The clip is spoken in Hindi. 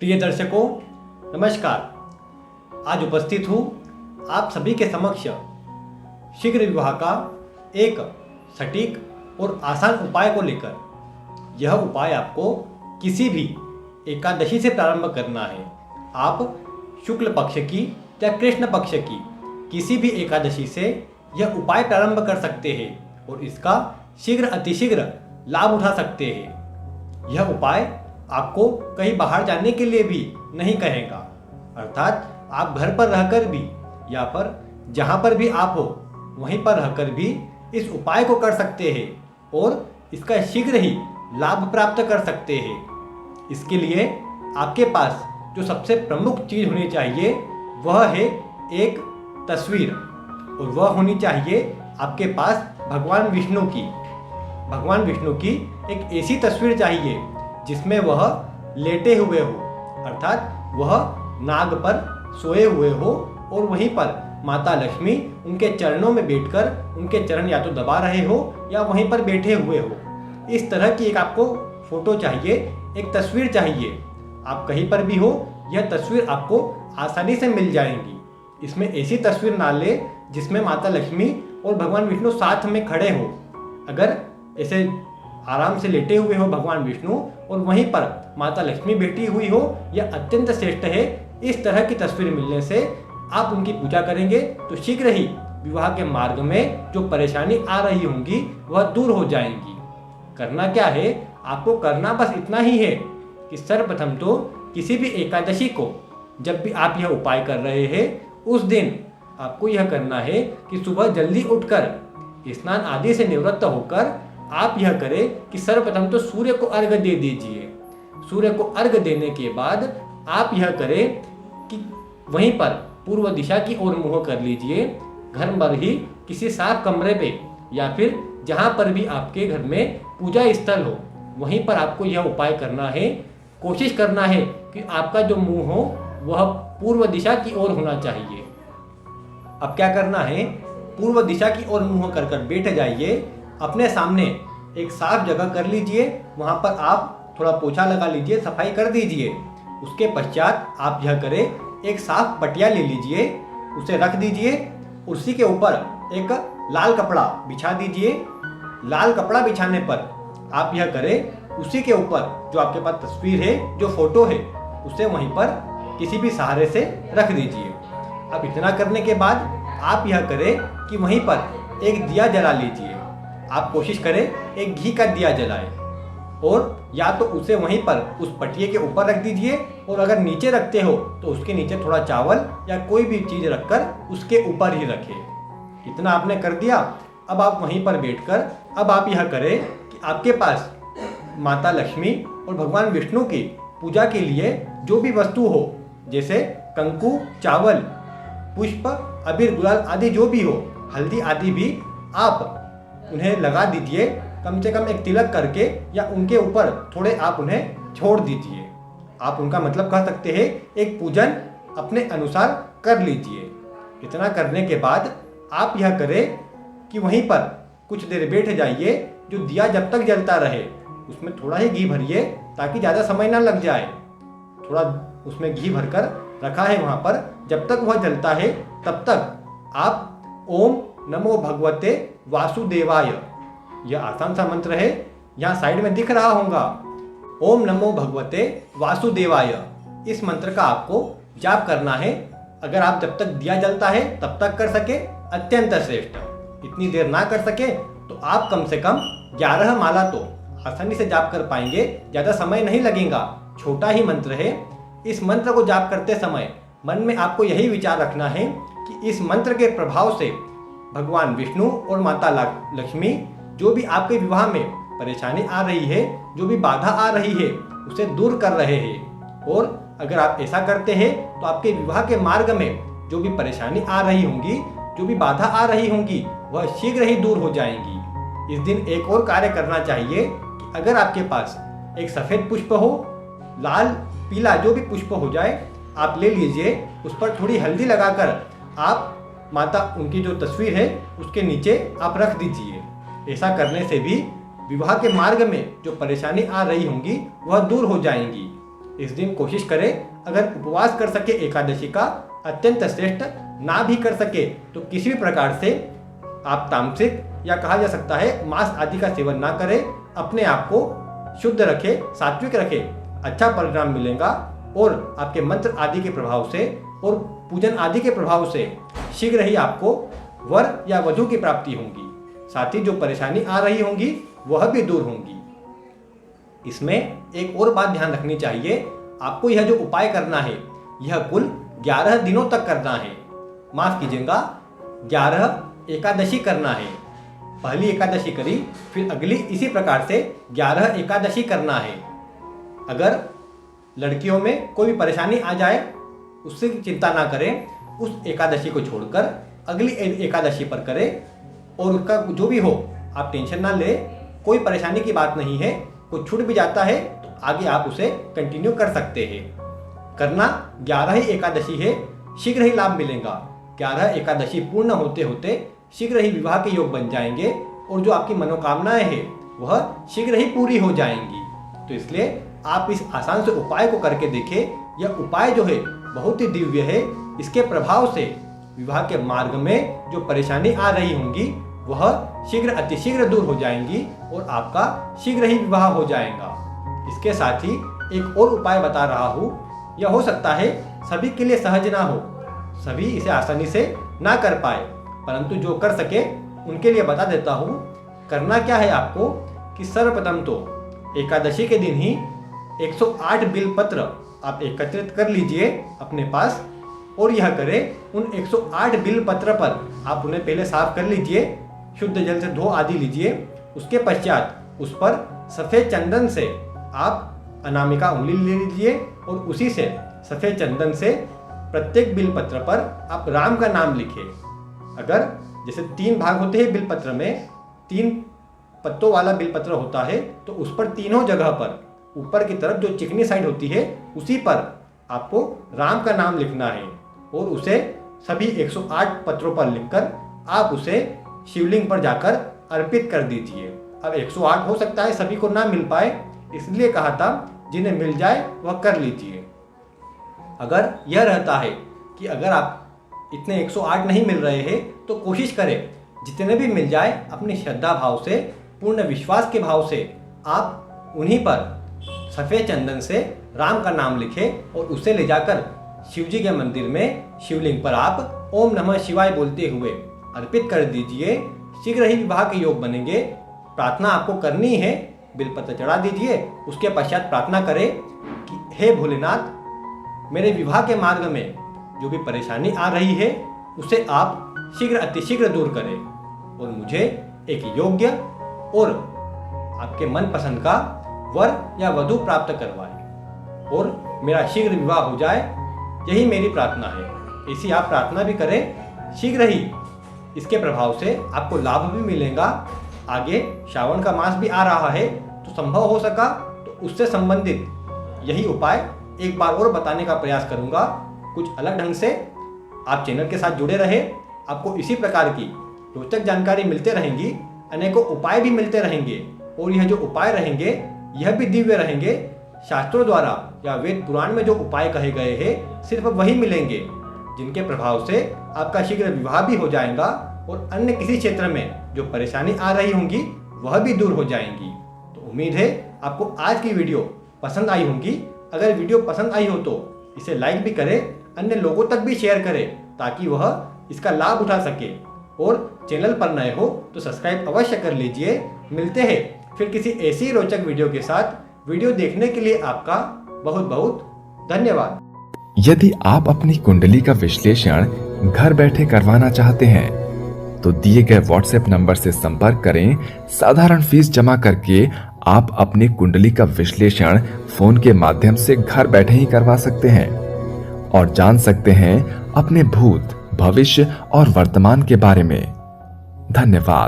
प्रिय दर्शकों, नमस्कार। आज उपस्थित हूँ आप सभी के समक्ष शीघ्र विवाह का एक सटीक और आसान उपाय को लेकर। यह उपाय आपको किसी भी एकादशी से प्रारंभ करना है। आप शुक्ल पक्ष की या कृष्ण पक्ष की किसी भी एकादशी से यह उपाय प्रारंभ कर सकते हैं और इसका शीघ्र अतिशीघ्र लाभ उठा सकते हैं। यह उपाय आपको कहीं बाहर जाने के लिए भी नहीं कहेगा, अर्थात आप घर पर रहकर भी या पर जहाँ पर भी आप हो वहीं पर रहकर भी इस उपाय को कर सकते हैं और इसका शीघ्र ही लाभ प्राप्त कर सकते हैं। इसके लिए आपके पास जो सबसे प्रमुख चीज़ होनी चाहिए वह है एक तस्वीर, और वह होनी चाहिए आपके पास भगवान विष्णु की एक ऐसी तस्वीर चाहिए जिसमें वह लेटे हुए हो, अर्थात वह नाग पर सोए हुए हो और वहीं पर माता लक्ष्मी उनके चरणों में बैठकर उनके चरण या तो दबा रहे हो या वहीं पर बैठे हुए हो। इस तरह की एक आपको फोटो चाहिए, एक तस्वीर चाहिए। आप कहीं पर भी हो, यह तस्वीर आपको आसानी से मिल जाएंगी। इसमें ऐसी तस्वीर ना ले जिसमें माता लक्ष्मी और भगवान विष्णु साथ में खड़े हो। अगर ऐसे आराम से लेटे हुए हो भगवान विष्णु और वहीं पर माता लक्ष्मी बैठी हुई हो, यह अत्यंत श्रेष्ठ है। इस तरह की तस्वीर मिलने से आप उनकी पूजा करेंगे तो शीघ्र ही विवाह के मार्ग में जो परेशानी आ रही होंगी वह दूर हो जाएंगी। करना क्या है, आपको करना बस इतना ही है कि सर्वप्रथम तो किसी भी एकादशी को जब भी आप यह उपाय कर रहे हैं उस दिन आपको यह करना है कि सुबह जल्दी उठकर स्नान आदि से निवृत्त होकर आप यह करें कि सर्वप्रथम तो सूर्य को अर्घ्य दे दीजिए। सूर्य को अर्घ्य देने के बाद आप यह करें कि वहीं पर पूर्व दिशा की ओर मुँह कर लीजिए। घर पर ही किसी साफ कमरे पे या फिर जहाँ पर भी आपके घर में पूजा स्थल हो वहीं पर आपको यह उपाय करना है। कोशिश करना है कि आपका जो मुंह हो वह पूर्व दिशा की ओर होना चाहिए। अब क्या करना है, पूर्व दिशा की ओर मुंह कर कर बैठ जाइए। अपने सामने एक साफ जगह कर लीजिए, वहाँ पर आप थोड़ा पोछा लगा लीजिए, सफाई कर दीजिए। उसके पश्चात आप यह करें, एक साफ पटिया ले लीजिए, उसे रख दीजिए। उसी के ऊपर एक लाल कपड़ा बिछा दीजिए। लाल कपड़ा बिछाने पर आप यह करें, उसी के ऊपर जो आपके पास तस्वीर है, जो फोटो है, उसे वहीं पर किसी भी सहारे से रख दीजिए। अब इतना करने के बाद आप यह करें कि वहीं पर एक दिया जला लीजिए। आप कोशिश करें एक घी का दिया जलाएं और या तो उसे वहीं पर उस पटिये के ऊपर रख दीजिए, और अगर नीचे रखते हो तो उसके नीचे थोड़ा चावल या कोई भी चीज़ रखकर उसके ऊपर ही रखें। इतना आपने कर दिया। अब आप वहीं पर बैठकर अब आप यह करें कि आपके पास माता लक्ष्मी और भगवान विष्णु की पूजा के लिए जो भी वस्तु हो, जैसे कंकु, चावल, पुष्प, अबीर, गुलाल आदि जो भी हो, हल्दी आदि भी आप उन्हें लगा दीजिए। कम से कम एक तिलक करके या उनके ऊपर थोड़े आप उन्हें छोड़ दीजिए। आप उनका मतलब कह सकते हैं एक पूजन अपने अनुसार कर लीजिए। इतना करने के बाद आप यह करें कि वहीं पर कुछ देर बैठ जाइए। जो दिया जब तक जलता रहे उसमें थोड़ा ही घी भरिए ताकि ज़्यादा समय ना लग जाए। थोड़ा उसमें घी भरकर रखा है वहाँ पर, जब तक वह जलता है तब तक आप ओम नमो भगवते वासुदेवाय, यह आसान सा मंत्र है, यहाँ साइड में दिख रहा होगा, ओम नमो भगवते वासुदेवाय। इस मंत्र का आपको जाप करना है। अगर आप जब तक दिया जलता है तब तक कर सके, अत्यंत श्रेष्ठ। इतनी देर ना कर सके तो आप कम से कम 11 माला तो आसानी से जाप कर पाएंगे, ज़्यादा समय नहीं लगेगा। छोटा ही मंत्र है। इस मंत्र को जाप करते समय मन में आपको यही विचार रखना है कि इस मंत्र के प्रभाव से भगवान विष्णु और माता लक्ष्मी जो भी आपके विवाह में परेशानी आ रही है, जो भी बाधा आ रही है, उसे दूर कर रहे हैं। और अगर आप ऐसा करते हैं तो आपके विवाह के मार्ग में जो भी परेशानी आ रही होंगी, जो भी बाधा आ रही होंगी, वह शीघ्र ही दूर हो जाएंगी। इस दिन एक और कार्य करना चाहिए कि अगर आपके पास एक सफ़ेद पुष्प हो, लाल, पीला जो भी पुष्प हो जाए, आप ले लीजिए। उस पर थोड़ी हल्दी लगाकर आप माता उनकी जो तस्वीर है उसके नीचे आप रख दीजिए। ऐसा करने से भी विवाह के मार्ग में जो परेशानी आ रही होंगी वह दूर हो जाएंगी। इस दिन कोशिश करें, अगर उपवास कर सके एकादशी का अत्यंत श्रेष्ठ, ना भी कर सके तो किसी भी प्रकार से आप तामसिक या कहा जा सकता है मांस आदि का सेवन ना करें। अपने आप को शुद्ध रखें, सात्विक रखें, अच्छा परिणाम मिलेगा और आपके मंत्र आदि के प्रभाव से और पूजन आदि के प्रभाव से शीघ्र ही आपको वर या वधू की प्राप्ति होगी। साथ ही जो परेशानी आ रही होंगी वह भी दूर होंगी। इसमें एक और बात ध्यान रखनी चाहिए, आपको यह जो उपाय करना है यह कुल 11 दिनों तक करना है। माफ कीजिएगा, 11 एकादशी करना है। पहली एकादशी करी, फिर अगली इसी प्रकार से 11 एकादशी करना है। अगर लड़कियों में कोई भी परेशानी आ जाए उससे चिंता ना करें, उस एकादशी को छोड़कर अगली एकादशी पर करें और उसका जो भी हो आप टेंशन ना ले, कोई परेशानी की बात नहीं है। कुछ छूट भी जाता है तो आगे आप उसे कंटिन्यू कर सकते हैं। करना 11 ही एकादशी है, शीघ्र ही लाभ मिलेगा। 11 एकादशी पूर्ण होते होते शीघ्र ही विवाह के योग बन जाएंगे और जो आपकी मनोकामनाएं हैं वह शीघ्र ही पूरी हो जाएंगी। तो इसलिए आप इस आसान से उपाय को करके देखें। यह उपाय जो है बहुत ही दिव्य है। इसके प्रभाव से विवाह के मार्ग में जो परेशानी आ रही होंगी वह शीघ्र अतिशीघ्र दूर हो जाएंगी और आपका शीघ्र ही विवाह हो जाएगा। इसके साथ ही एक और उपाय बता रहा हूँ। यह हो सकता है सभी के लिए सहज ना हो, सभी इसे आसानी से ना कर पाए, परंतु जो कर सके उनके लिए बता देता हूँ। करना क्या है आपको कि सर्वप्रथम तो एकादशी के दिन ही 108 बिलपत्र आप एकत्रित कर लीजिए अपने पास और यह करें। उन 108 बिलपत्र पर आप उन्हें पहले साफ कर लीजिए, शुद्ध जल से धो आदि लीजिए। उसके पश्चात उस पर सफ़ेद चंदन से आप अनामिका उंगली ले लीजिए और उसी से सफ़ेद चंदन से प्रत्येक बिलपत्र पर आप राम का नाम लिखें। अगर जैसे 3 भाग होते हैं बिलपत्र में, 3 पत्तों वाला बिलपत्र होता है तो उस पर तीनों जगह पर ऊपर की तरफ जो चिकनी साइड होती है उसी पर आपको राम का नाम लिखना है और उसे सभी 108 पत्रों पर लिखकर आप उसे शिवलिंग पर जाकर अर्पित कर दीजिए। अब 108 हो सकता है सभी को ना मिल पाए, इसलिए कहा था जिन्हें मिल जाए वह कर लीजिए। अगर यह रहता है कि अगर आप इतने 108 नहीं मिल रहे हैं तो कोशिश करें जितने भी मिल जाए अपनी श्रद्धा भाव से, पूर्ण विश्वास के भाव से आप उन्हीं पर सफ़ेद चंदन से राम का नाम लिखें और उसे ले जाकर शिव जी के मंदिर में शिवलिंग पर आप ओम नमः शिवाय बोलते हुए अर्पित कर दीजिए। शीघ्र ही विवाह के योग बनेंगे। प्रार्थना आपको करनी है, बिलपत्र चढ़ा दीजिए। उसके पश्चात प्रार्थना करें कि हे भोलेनाथ, मेरे विवाह के मार्ग में जो भी परेशानी आ रही है उसे आप शीघ्र अतिशीघ्र दूर करें और मुझे एक योग्य और आपके मनपसंद का वर या वधू प्राप्त करवाएं और मेरा शीघ्र विवाह हो जाए, यही मेरी प्रार्थना है। ऐसी आप प्रार्थना भी करें, शीघ्र ही इसके प्रभाव से आपको लाभ भी मिलेगा। आगे श्रावण का मास भी आ रहा है तो संभव हो सका तो उससे संबंधित यही उपाय एक बार और बताने का प्रयास करूंगा, कुछ अलग ढंग से। आप चैनल के साथ जुड़े रहे, आपको इसी प्रकार की रोचक जानकारी मिलते रहेंगी, अनेकों उपाय भी मिलते रहेंगे और यह जो उपाय रहेंगे यह भी दिव्य रहेंगे। शास्त्रों द्वारा या वेद पुराण में जो उपाय कहे गए हैं सिर्फ वही मिलेंगे जिनके प्रभाव से आपका शीघ्र विवाह भी हो जाएगा और अन्य किसी क्षेत्र में जो परेशानी आ रही होंगी वह भी दूर हो जाएंगी। तो उम्मीद है आपको आज की वीडियो पसंद आई होगी। अगर वीडियो पसंद आई हो तो इसे लाइक भी करें, अन्य लोगों तक भी शेयर करें ताकि वह इसका लाभ उठा सके और चैनल पर नए हो तो सब्सक्राइब अवश्य कर लीजिए। मिलते हैं फिर किसी ऐसी रोचक वीडियो के साथ। वीडियो देखने के लिए आपका बहुत बहुत धन्यवाद। यदि आप अपनी कुंडली का विश्लेषण घर बैठे करवाना चाहते हैं तो दिए गए व्हाट्सएप नंबर से संपर्क करें। साधारण फीस जमा करके आप अपनी कुंडली का विश्लेषण फोन के माध्यम से घर बैठे ही करवा सकते हैं और जान सकते हैं अपने भूत, भविष्य और वर्तमान के बारे में। धन्यवाद।